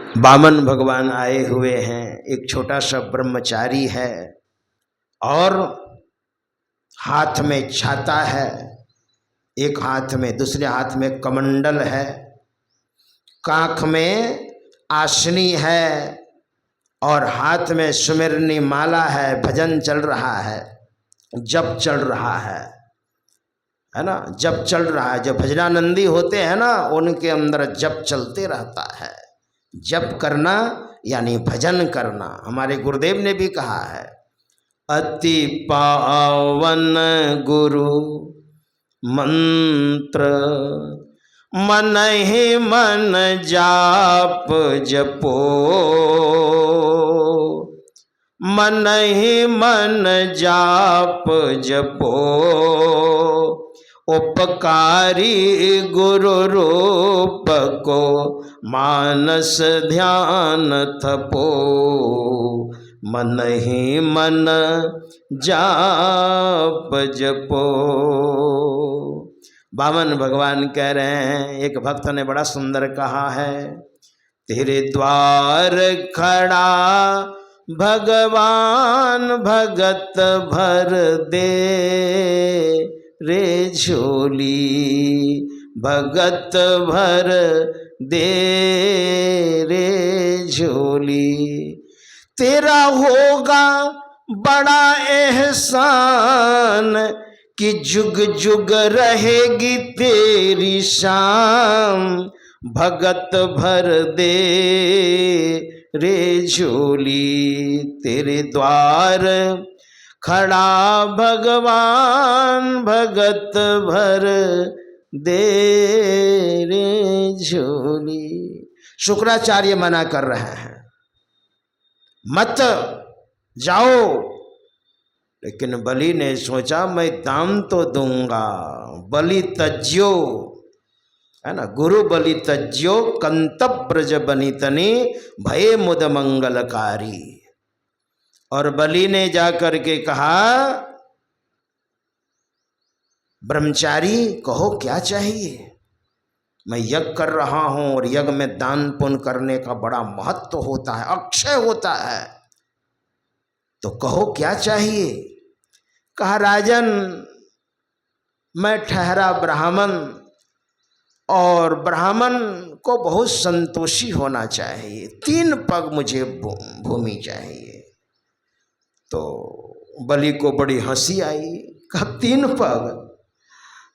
वामन भगवान आए हुए हैं। एक छोटा सा ब्रह्मचारी है और हाथ में छाता है, एक हाथ में, दूसरे हाथ में कमंडल है, कांख में आसनी है और हाथ में सुमिरनी माला है। भजन चल रहा है, जप चल रहा है ना, जप चल रहा है। जो भजनानंदी होते हैं ना, उनके अंदर जप चलते रहता है। जप करना यानी भजन करना। हमारे गुरुदेव ने भी कहा है, अति पावन गुरु मंत्र मन ही मन जाप जपो, मन ही मन जाप जपो, उपकारी गुरु रूप को मानस ध्यान थपो, मन ही मन जाप जपो। वामन भगवान कह रहे हैं, एक भक्त ने बड़ा सुंदर कहा है, तेरे द्वार खड़ा भगवान भगत भर दे रे झोली, भगत भर दे रे झोली। तेरा होगा बड़ा एहसान कि जुग जुग रहेगी तेरी शान, भगत भर दे रे झोली। तेरे द्वार खड़ा भगवान भगत भर दे रे झोली। शुक्राचार्य मना कर रहे हैं, मत जाओ। लेकिन बलि ने सोचा, मैं दाम तो दूंगा। बलि तज्यो, है ना, गुरु बलि तज्यो कंतप ब्रज बनितनी भय मुद मंगलकारी। और बलि ने जाकर के कहा, ब्रह्मचारी कहो क्या चाहिए, मैं यज्ञ कर रहा हूं और यज्ञ में दान पुण्य करने का बड़ा महत्व होता है, अक्षय होता है, तो कहो क्या चाहिए। कहा, राजन मैं ठहरा ब्राह्मण और ब्राह्मण को बहुत संतोषी होना चाहिए, 3 पग मुझे भूमि चाहिए। तो बलि को बड़ी हंसी आई। कहा, 3 पग?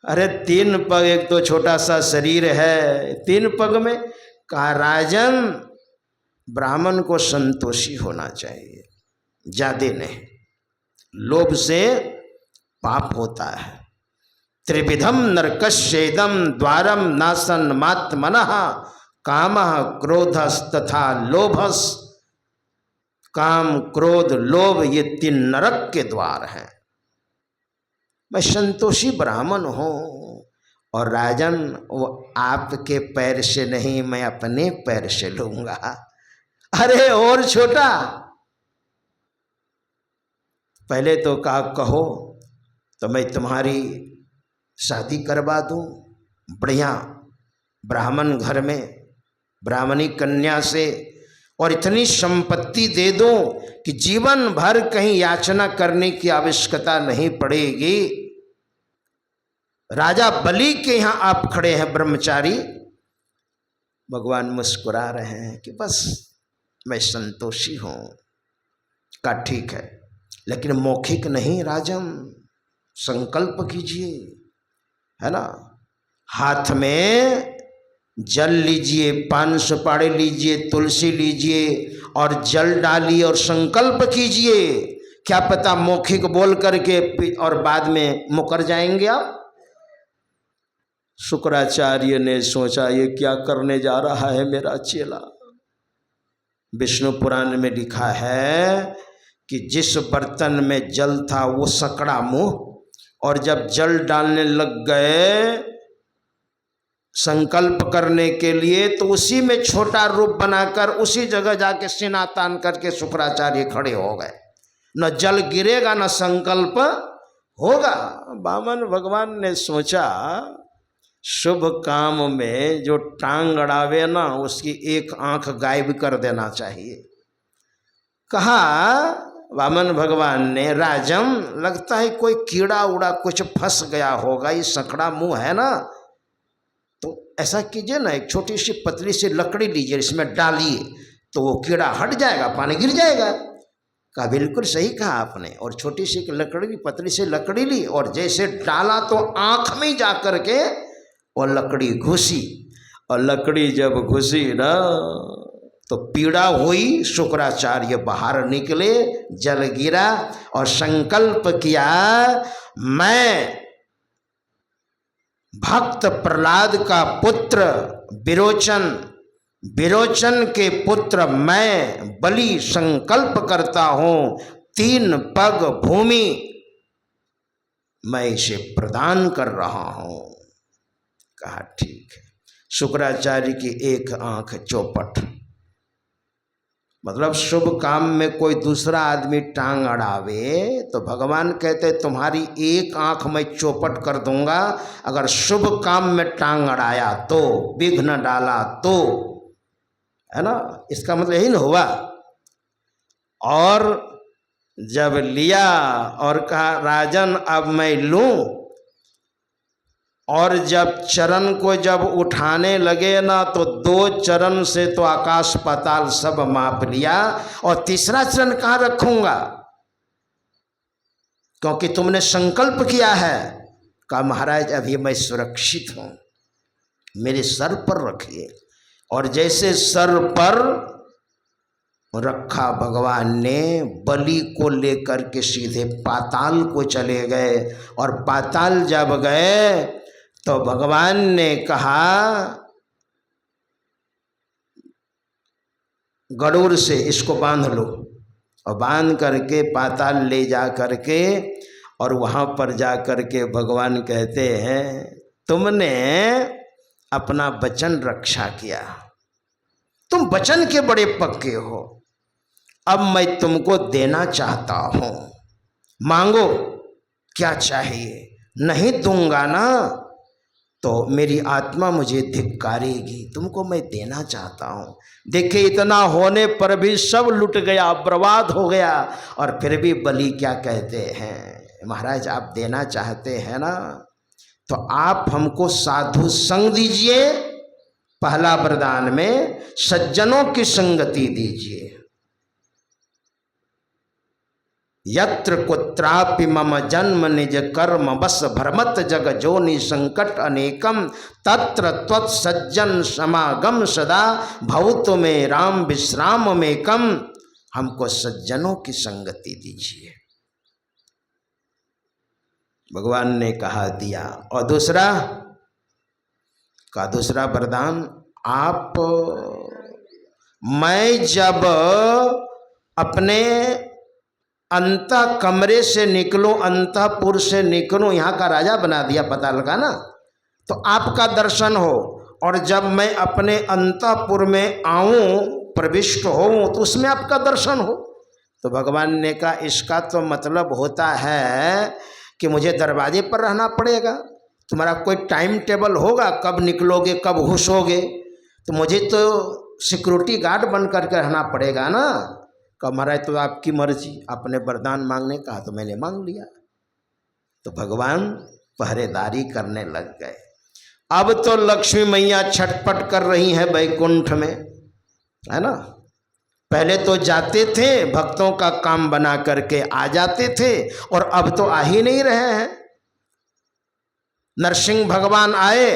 अरे 3 पग, एक तो छोटा सा शरीर है, 3 पग में? कहा, राजन ब्राह्मण को संतोषी होना चाहिए, ज्यादा नहीं, लोभ से पाप होता है। त्रिविधम नरकस्येदम द्वारम नासन मात्मनः कामः क्रोधस् तथा लोभस्। काम क्रोध लोभ ये 3 नरक के द्वार हैं। मैं संतोषी ब्राह्मण हूं और राजन वो आपके पैर से नहीं, मैं अपने पैर से लूंगा। अरे और छोटा, पहले तो कहा कहो तो मैं तुम्हारी शादी करवा दूं, बढ़िया ब्राह्मण घर में ब्राह्मणी कन्या से, और इतनी संपत्ति दे दूं कि जीवन भर कहीं याचना करने की आवश्यकता नहीं पड़ेगी। राजा बलि के यहां आप खड़े हैं ब्रह्मचारी। भगवान मुस्कुरा रहे हैं कि बस मैं संतोषी हूं। का ठीक है, लेकिन मौखिक नहीं राजन, संकल्प कीजिए, है ना। हाथ में जल लीजिए, 5 सुपारी लीजिए, तुलसी लीजिए और जल डालिए और संकल्प कीजिए। क्या पता मौखिक बोल करके और बाद में मुकर जाएंगे आप। शुक्राचार्य ने सोचा, ये क्या करने जा रहा है मेरा चेला। विष्णु पुराण में लिखा है कि जिस बर्तन में जल था वो सकड़ा मुंह, और जब जल डालने लग गए संकल्प करने के लिए, तो उसी में छोटा रूप बनाकर उसी जगह जाके सीना तान करके शुक्राचार्य खड़े हो गए। न जल गिरेगा न संकल्प होगा। वामन भगवान ने सोचा, शुभ काम में जो टांग अड़ावे ना, उसकी एक आंख गायब कर देना चाहिए। कहा वामन भगवान ने, राजन लगता है कोई कीड़ा उड़ा कुछ फंस गया होगा, ये संकड़ा मुंह है ना, तो ऐसा कीजिए ना, एक छोटी सी पतली सी लकड़ी लीजिए, इसमें डालिए तो वो कीड़ा हट जाएगा, पानी गिर जाएगा। कहा बिल्कुल सही कहा आपने। और छोटी सी लकड़ी ली, पतली सी लकड़ी ली, और जैसे डाला तो आंख में जा कर के और लकड़ी घुसी, और लकड़ी जब घुसी ना तो पीड़ा हुई। शुक्राचार्य बाहर निकले, जल गिरा और संकल्प किया, मैं भक्त प्रहलाद का पुत्र विरोचन, विरोचन के पुत्र मैं बलि संकल्प करता हूं, 3 पग भूमि मैं इसे प्रदान कर रहा हूं। कहा ठीक है। शुक्राचार्य की एक आंख चौपट, मतलब शुभ काम में कोई दूसरा आदमी टांग अड़ावे तो भगवान कहते तुम्हारी एक आंख मैं चौपट कर दूंगा, अगर शुभ काम में टांग अड़ाया तो, विघ्न डाला तो, है ना। इसका मतलब यही ना हुआ। और जब लिया और कहा राजन अब मैं लूं, और जब चरण को जब उठाने लगे ना तो 2 चरण से तो आकाश पाताल सब माप लिया, और तीसरा चरण कहाँ रखूंगा, क्योंकि तुमने संकल्प किया है। कहा महाराज अभी मैं सुरक्षित हूं, मेरे सर पर रखिए। और जैसे सर पर रखा, भगवान ने बलि को लेकर के सीधे पाताल को चले गए। और पाताल जब गए तो भगवान ने कहा गरुड़ से इसको बांध लो, और बांध करके पाताल ले जा करके, और वहाँ पर जा करके भगवान कहते हैं तुमने अपना वचन रक्षा किया, तुम वचन के बड़े पक्के हो, अब मैं तुमको देना चाहता हूँ, मांगो क्या चाहिए। नहीं दूंगा ना तो मेरी आत्मा मुझे धिक्कारेगी, तुमको मैं देना चाहता हूँ। देखिए इतना होने पर भी सब लुट गया, बर्बाद हो गया, और फिर भी बलि क्या कहते हैं, महाराज आप देना चाहते हैं ना तो आप हमको साधु संग दीजिए, पहला वरदान में सज्जनों की संगति दीजिए। यत्र कुत्रापि मम जन्म निज कर्म बस भ्रमत जग जोनि संकट अनेकम, तत्र त्वत्सज्जन समागम सदा भवतु में राम विश्राम में कम। हमको सज्जनों की संगति दीजिए। भगवान ने कहा दिया। और दूसरा का दूसरा वरदान, आप मैं जब अपने अंतः कमरे से निकलूं, अंतःपुर से निकलूं, यहाँ का राजा बना दिया, पता लगा ना, तो आपका दर्शन हो। और जब मैं अपने अंतःपुर में आऊं, प्रविष्ट होऊं, तो उसमें आपका दर्शन हो। तो भगवान ने कहा इसका तो मतलब होता है कि मुझे दरवाजे पर रहना पड़ेगा, तुम्हारा कोई टाइम टेबल होगा, कब निकलोगे कब घुसोगे, तो मुझे तो सिक्योरिटी गार्ड बन करके रहना पड़ेगा ना। कहा महाराज तो आपकी मर्जी, अपने वरदान मांगने का तो मैंने मांग लिया। तो भगवान पहरेदारी करने लग गए। अब तो लक्ष्मी मैया छटपट कर रही हैं बैकुंठ में, है ना। पहले तो जाते थे, भक्तों का काम बना करके आ जाते थे, और अब तो आ ही नहीं रहे हैं। नरसिंह भगवान आए,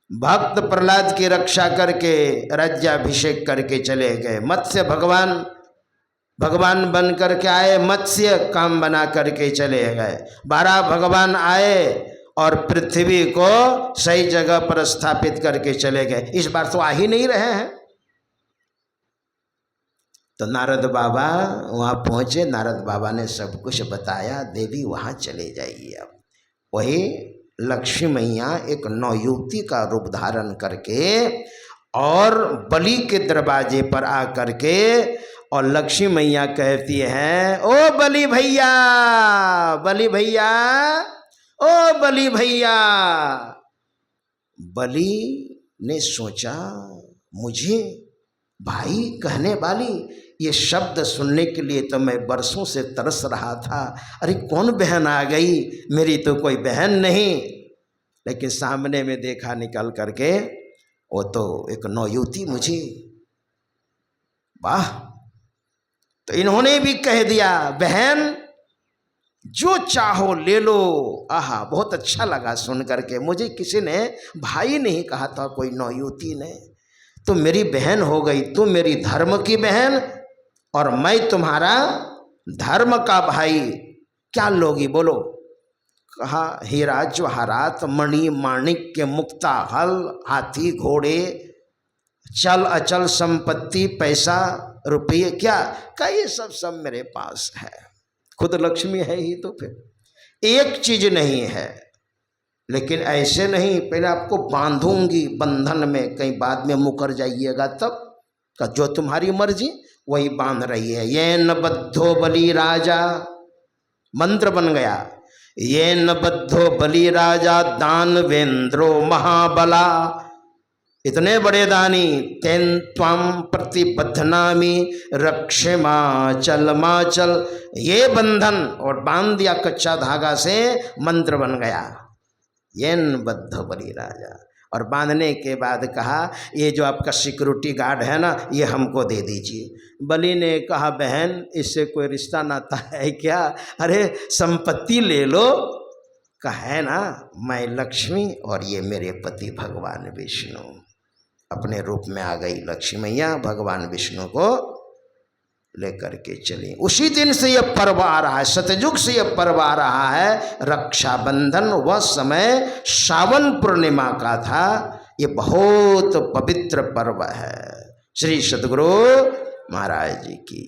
भक्त प्रहलाद की रक्षा करके राज्याभिषेक करके चले गए। मत्स्य भगवान बन करके आए, मत्स्य काम बना करके चले गए। 12 भगवान आए और पृथ्वी को सही जगह पर स्थापित करके चले गए। इस बार तो आ ही नहीं रहे हैं। तो नारद बाबा वहाँ पहुँचे, नारद बाबा ने सब कुछ बताया, देवी वहाँ चले जाइए। अब वही लक्ष्मी मैया एक नवयुवती का रूप धारण करके और बलि के दरवाजे पर आ करके, और लक्ष्मी मैया कहती हैं ओ बलि भैया, बलि भैया, ओ बलि भैया। बलि ने सोचा मुझे भाई कहने वाली, ये शब्द सुनने के लिए तो मैं बरसों से तरस रहा था। अरे कौन बहन आ गई, मेरी तो कोई बहन नहीं। लेकिन सामने में देखा निकल करके वो तो एक नौयुवती मुझे, वाह। तो इन्होंने भी कह दिया बहन जो चाहो ले लो। आहा, बहुत अच्छा लगा सुन करके। मुझे किसी ने भाई नहीं कहा था, कोई नौयुवती ने, तो मेरी बहन हो गई। तुम मेरी धर्म की बहन और मैं तुम्हारा धर्म का भाई। क्या लोगी बोलो? कहा हीरा जवाहरात मणि माणिक्य मुक्ता हल हाथी घोड़े चल अचल संपत्ति पैसा रुपये, क्या का ये सब मेरे पास है। खुद लक्ष्मी है ही तो फिर एक चीज नहीं है। लेकिन ऐसे नहीं, पहले आपको बांधूंगी बंधन में, कहीं बाद में मुकर जाइएगा तब। का जो तुम्हारी मर्जी वही बांध रही है। ये न बद्धो बलि राजा, मंत्र बन गया। ये न बद्धो बलि राजा दानवेंद्रो महाबला, इतने बड़े दानी। तेन त्वाम प्रतिबद्धनामी रक्षे माचल माचल, ये बंधन और बांध दिया कच्चा धागा से, मंत्र बन गया। ये न बद्धो बलि राजा। और बांधने के बाद कहा ये जो आपका सिक्योरिटी गार्ड है ना, ये हमको दे दीजिए। बलि ने कहा बहन इससे कोई रिश्ता नाता है क्या? अरे संपत्ति ले लो। कहा है ना, मैं लक्ष्मी और ये मेरे पति भगवान विष्णु। अपने रूप में आ गई लक्ष्मी मैया, भगवान विष्णु को लेकर के चली। उसी दिन से यह पर्व आ रहा है, सतयुग से यह पर्व आ रहा है रक्षाबंधन। वह समय श्रावण पूर्णिमा का था। ये बहुत पवित्र पर्व है। श्री सद्गुरु महाराज जी की